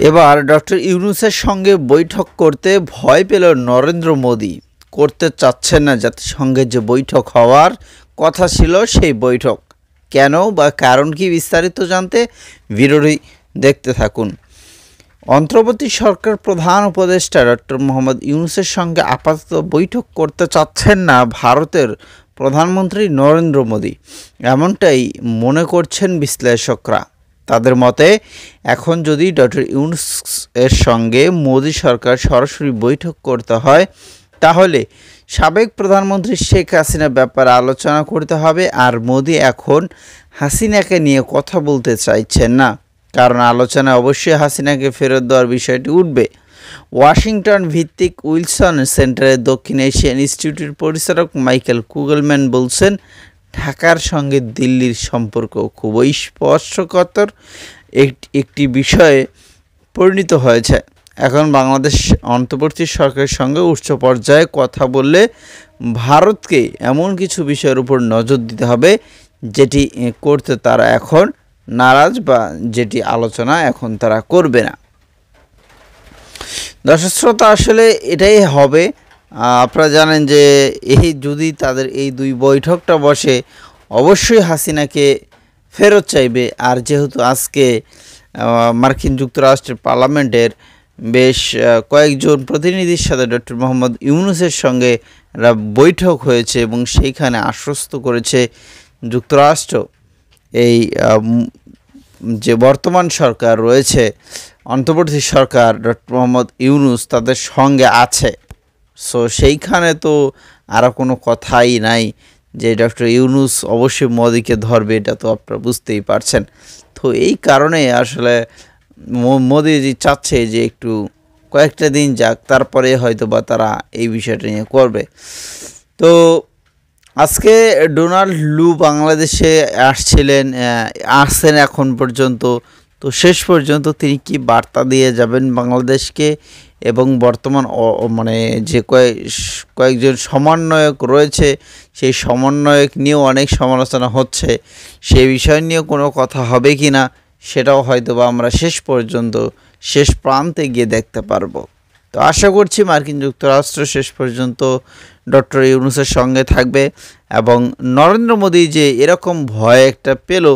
এবার ডক্টর ইউনূসের সঙ্গে বৈঠক করতে ভয় পেল নরেন্দ্র মোদি। করতে চাচ্ছেন না জাতিসংঘের যে বৈঠক হওয়ার কথা ছিল সেই বৈঠক। কেন বা কারণ কি বিস্তারিত জানতে ভিডিওটি দেখতে থাকুন। অন্তর্বর্তী সরকার প্রধান উপদেষ্টা ডক্টর মোহাম্মদ ইউনূসের সঙ্গে আপাতত বৈঠক করতে চাচ্ছেন না ভারতের প্রধানমন্ত্রী নরেন্দ্র মোদি, এমনটাই মনে করছেন বিশ্লেষকরা। তাদের মতে এখন যদি ডক্টর ইউনূস এর সঙ্গে মোদি সরকার সরাসরি বৈঠক করতে হয় তাহলে সাবেক প্রধানমন্ত্রী শেখ হাসিনার ব্যাপারে আলোচনা করতে হবে। আর মোদি এখন হাসিনাকে নিয়ে কথা বলতে চাইছেন না, কারণ আলোচনায় অবশ্যই হাসিনাকে ফেরত দেওয়ার বিষয়টি উঠবে। ওয়াশিংটন ভিত্তিক উইলসন সেন্টারের দক্ষিণ এশিয়া ইনস্টিটিউটের পরিচালক মাইকেল কুগলম্যান বলছেন, ঢাকার সঙ্গে দিল্লির সম্পর্ক খুবই স্পর্শকাতর একটি বিষয়ে পরিণত হয়েছে। এখন বাংলাদেশ অন্তর্বর্তী সরকারের সঙ্গে উচ্চ পর্যায়ে কথা বললে ভারতকে এমন কিছু বিষয়ের উপর নজর দিতে হবে যেটি করতে তারা এখন নারাজ বা যেটি আলোচনা এখন তারা করবে না। দর্শক শ্রোতা, আসলে এটাই হবে। আপনারা জানেন যে যদি তাদের এই দুই বৈঠকটা বসে অবশ্যই হাসিনাকে ফেরত চাইবে। আর যেহেতু আজকে মার্কিন যুক্তরাষ্ট্রের পার্লামেন্টের বেশ কয়েকজন প্রতিনিধির সাথে ডক্টর মোহাম্মদ ইউনূসের সঙ্গে বৈঠক হয়েছে এবং সেইখানে আশ্বস্ত করেছে যুক্তরাষ্ট্র এই যে বর্তমান সরকার রয়েছে, অন্তর্বর্তী সরকার ডক্টর মোহাম্মদ ইউনূস তাদের সঙ্গে আছে। সো সেইখানে তো আর কোনো কথাই নাই যে ডক্টর ইউনূস অবশ্যই মোদিকে ধরবে, এটা তো আপনারা বুঝতেই পারছেন। তো এই কারণে আসলে মোদিজি চাচ্ছে যে একটু কয়েকটা দিন যাক, তারপরে হয়তো বা তারা এই বিষয়টা নিয়ে করবে। তো আজকে ডোনাল্ড লু বাংলাদেশে আসছেন এখন পর্যন্ত। তো শেষ পর্যন্ত তিনি কি বার্তা দিয়ে যাবেন বাংলাদেশকে, এবং বর্তমান যে কয়েকজন সমন্বয়ক রয়েছে সেই সমন্বয়ক নিয়েও অনেক সমালোচনা হচ্ছে, সেই বিষয় নিয়েও কোনো কথা হবে কি না সেটাও হয়তো বা আমরা শেষ প্রান্তে গিয়ে দেখতে পারবো। তো আশা করছি মার্কিন যুক্তরাষ্ট্র শেষ পর্যন্ত ডক্টর ইউনূসের সঙ্গে থাকবে এবং নরেন্দ্র মোদি যে এরকম ভয় একটা পেল